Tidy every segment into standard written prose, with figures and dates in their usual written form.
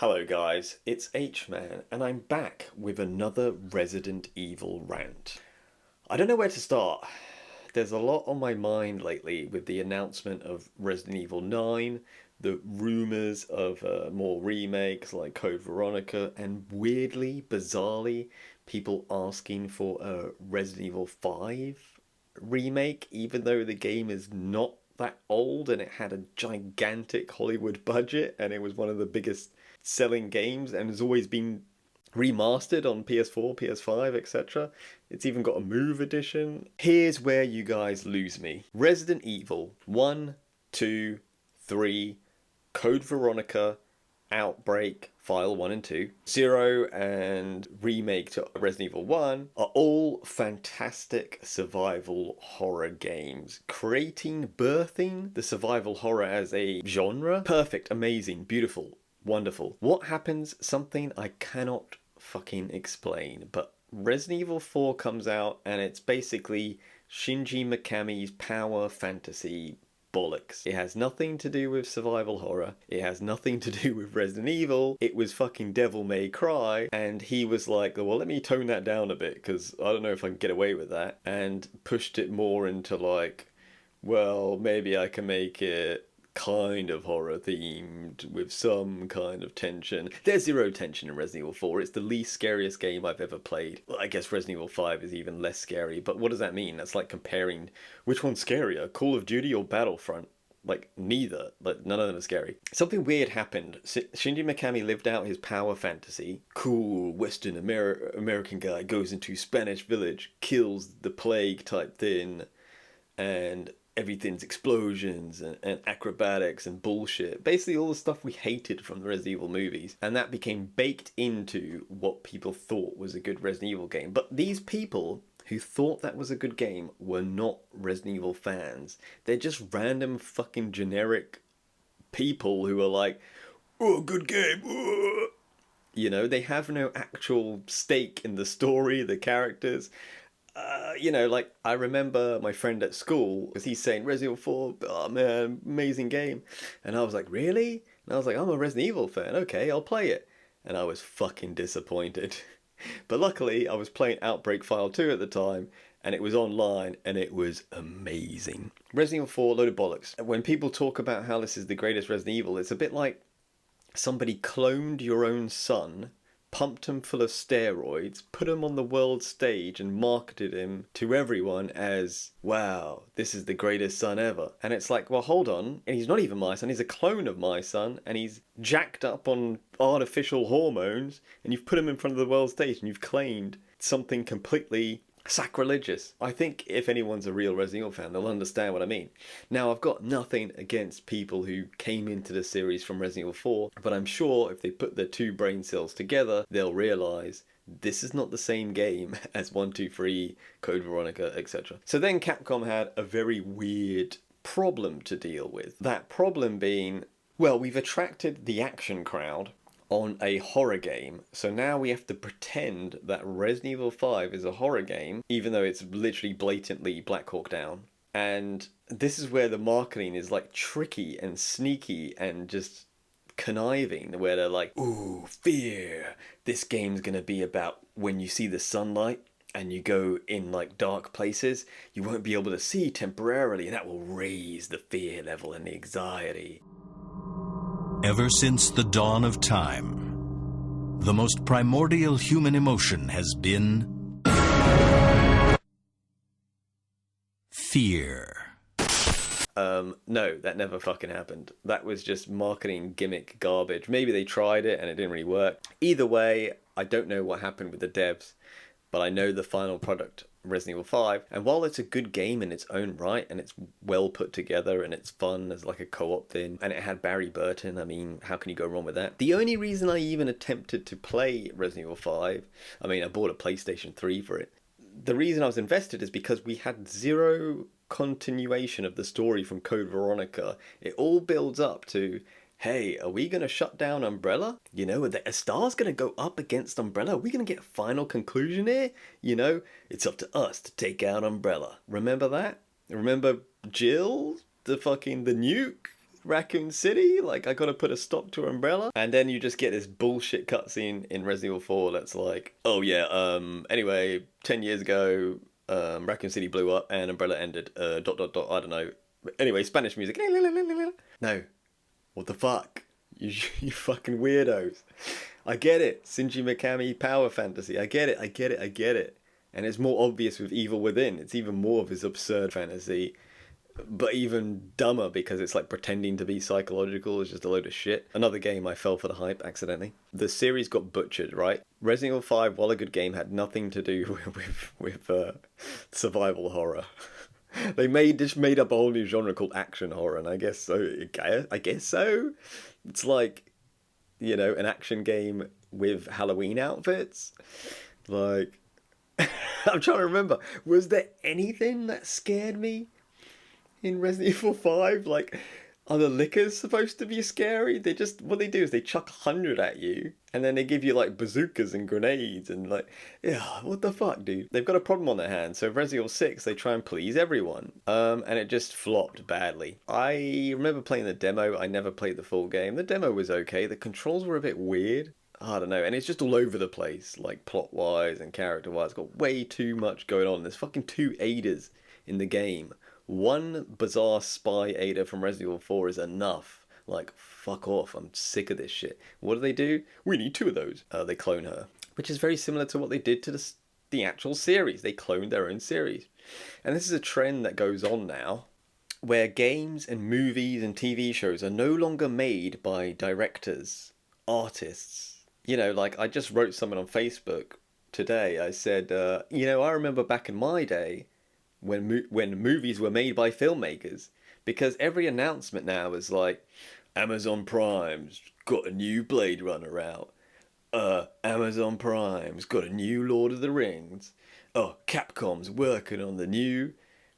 Hello guys, it's H-Man and I'm back with another Resident Evil rant. I don't know where to start. There's a lot on my mind lately with the announcement of Resident Evil 9, the rumours of more remakes like Code Veronica, and weirdly, bizarrely, people asking for a Resident Evil 5 remake, even though the game is not that old and it had a gigantic Hollywood budget and it was one of the biggest selling games and has always been remastered on PS4, PS5, etc. It's even got a Move edition. Here's where you guys lose me. Resident Evil 1, 2, 3, Code Veronica, Outbreak, File 1 and 2, 0 and remake to Resident Evil 1 are all fantastic survival horror games. Birthing the survival horror as a genre. Perfect, amazing, beautiful, wonderful. What happens? Something I cannot fucking explain, but Resident Evil 4 comes out and it's basically Shinji Mikami's power fantasy bollocks. It has nothing to do with survival horror. It has nothing to do with Resident Evil. It was fucking Devil May Cry, and he was like, well, let me tone that down a bit because I don't know if I can get away with that, and pushed it more into like, well, maybe I can make it kind of horror themed with some kind of tension. There's zero tension in Resident Evil 4. It's the least scariest game I've ever played. Well, I guess Resident Evil 5 is even less scary, but what does that mean? That's like comparing which one's scarier, Call of Duty or Battlefront? Like, neither. Like, none of them are scary. Something weird happened. Shinji Mikami lived out his power fantasy. Cool Western American guy goes into Spanish village, kills the plague type thing, and everything's explosions and acrobatics and bullshit. Basically all the stuff we hated from the Resident Evil movies. And that became baked into what people thought was a good Resident Evil game. But these people who thought that was a good game were not Resident Evil fans. They're just random fucking generic people who are like, oh, good game. You know, they have no actual stake in the story, the characters. You know, like, I remember my friend at school, because he's saying, Resident Evil 4, oh man, amazing game. And I was like, really? And I was like, I'm a Resident Evil fan, okay, I'll play it. And I was fucking disappointed. But luckily, I was playing Outbreak File 2 at the time, and it was online, and it was amazing. Resident Evil 4, load of bollocks. When people talk about how this is the greatest Resident Evil, it's a bit like somebody cloned your own son, pumped him full of steroids, put him on the world stage and marketed him to everyone as, wow, this is the greatest son ever. And it's like, well, hold on, and he's not even my son, he's a clone of my son, and he's jacked up on artificial hormones, and you've put him in front of the world stage and you've claimed something completely sacrilegious. I think if anyone's a real Resident Evil fan, they'll understand what I mean. Now, I've got nothing against people who came into the series from Resident Evil 4, but I'm sure if they put their two brain cells together, they'll realise this is not the same game as 1, 2, 3, Code Veronica, etc. So then Capcom had a very weird problem to deal with. That problem being, well, we've attracted the action crowd on a horror game, so now we have to pretend that Resident Evil 5 is a horror game, even though it's literally blatantly Black Hawk Down. And this is where the marketing is like tricky and sneaky and just conniving, where they're like, ooh, fear, this game's gonna be about when you see the sunlight and you go in like dark places, you won't be able to see temporarily, and that will raise the fear level and the anxiety. Ever since the dawn of time, the most primordial human emotion has been fear. No, that never fucking happened. That was just marketing gimmick garbage. Maybe they tried it and it didn't really work. Either way, I don't know what happened with the devs, but I know the final product, Resident Evil 5, and while it's a good game in its own right, and it's well put together, and it's fun as like a co-op thing, and it had Barry Burton, I mean, how can you go wrong with that? The only reason I even attempted to play Resident Evil 5, I mean, I bought a PlayStation 3 for it, the reason I was invested is because we had zero continuation of the story from Code Veronica. It all builds up to, hey, are we going to shut down Umbrella? You know, are the stars going to go up against Umbrella? Are we going to get a final conclusion here? You know, it's up to us to take out Umbrella. Remember that? Remember Jill? The nuke? Raccoon City? Like, I gotta put a stop to Umbrella? And then you just get this bullshit cutscene in Resident Evil 4 that's like, oh yeah, anyway, 10 years ago, Raccoon City blew up and Umbrella ended, I don't know. Anyway, Spanish music. No. What the fuck? You fucking weirdos. I get it. Shinji Mikami power fantasy. I get it. And it's more obvious with Evil Within. It's even more of his absurd fantasy, but even dumber because it's like pretending to be psychological is just a load of shit. Another game I fell for the hype accidentally. The series got butchered, right? Resident Evil 5, while a good game, had nothing to do with survival horror. They just made up a whole new genre called action horror, and I guess so. It's like, you know, an action game with Halloween outfits. Like, I'm trying to remember. Was there anything that scared me in Resident Evil 5? Like, are the lickers supposed to be scary? What they do is they chuck 100 at you, and then they give you like bazookas and grenades, and like, yeah, what the fuck, dude? They've got a problem on their hands. So Resident Evil 6, they try and please everyone, and it just flopped badly. I remember playing the demo. I never played the full game. The demo was okay. The controls were a bit weird. I don't know, and it's just all over the place, like plot-wise and character-wise. It's got way too much going on. There's fucking 2 Adas in the game. One bizarre spy Ada from Resident Evil 4 is enough. Like, fuck off, I'm sick of this shit. What do? We need 2 of those. They clone her. Which is very similar to what they did to the actual series. They cloned their own series. And this is a trend that goes on now, where games and movies and TV shows are no longer made by directors, artists. You know, like, I just wrote something on Facebook today. I said, I remember back in my day, when movies were made by filmmakers, because every announcement now is like, Amazon Prime's got a new Blade Runner out. Amazon Prime's got a new Lord of the Rings. Oh, Capcom's working on the new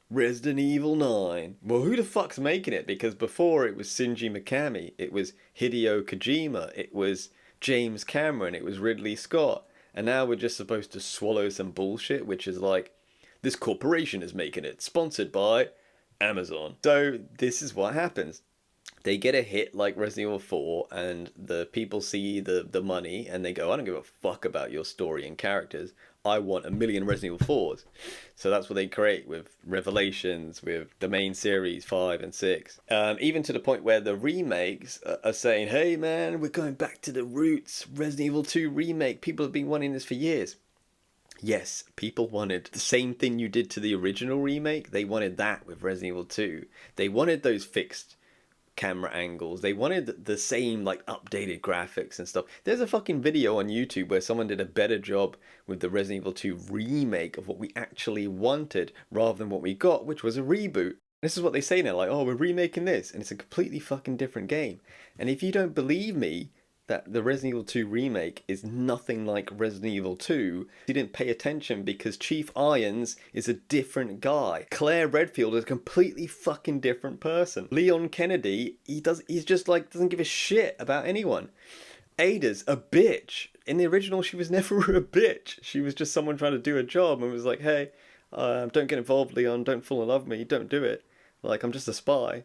Resident Evil 9. Well, who the fuck's making it? Because before it was Shinji Mikami, it was Hideo Kojima, it was James Cameron, it was Ridley Scott, and now we're just supposed to swallow some bullshit, which is like, this corporation is making it, sponsored by Amazon. So this is what happens. They get a hit like Resident Evil 4, and the people see the money, and they go, I don't give a fuck about your story and characters. I want 1 million Resident Evil 4s. So that's what they create with Revelations, with the main series 5 and 6. Even to the point where the remakes are saying, hey man, we're going back to the roots. Resident Evil 2 remake. People have been wanting this for years. Yes, people wanted the same thing you did to the original remake. They wanted that with Resident Evil 2. They wanted those fixed camera angles. They wanted the same, like, updated graphics and stuff. There's a fucking video on YouTube where someone did a better job with the Resident Evil 2 remake of what we actually wanted rather than what we got, which was a reboot. This is what they say now, like, oh, we're remaking this, and it's a completely fucking different game. And if you don't believe me that the Resident Evil 2 remake is nothing like Resident Evil 2, you didn't pay attention because Chief Irons is a different guy. Claire Redfield is a completely fucking different person. Leon Kennedy, he's just like, doesn't give a shit about anyone. Ada's a bitch. In the original, she was never a bitch. She was just someone trying to do a job and was like, hey, don't get involved, Leon, don't fall in love with me, don't do it. Like, I'm just a spy.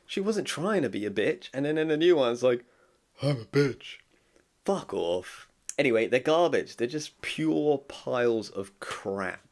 She wasn't trying to be a bitch. And then in the new one, it's like, I'm a bitch. Fuck off. Anyway, they're garbage. They're just pure piles of crap.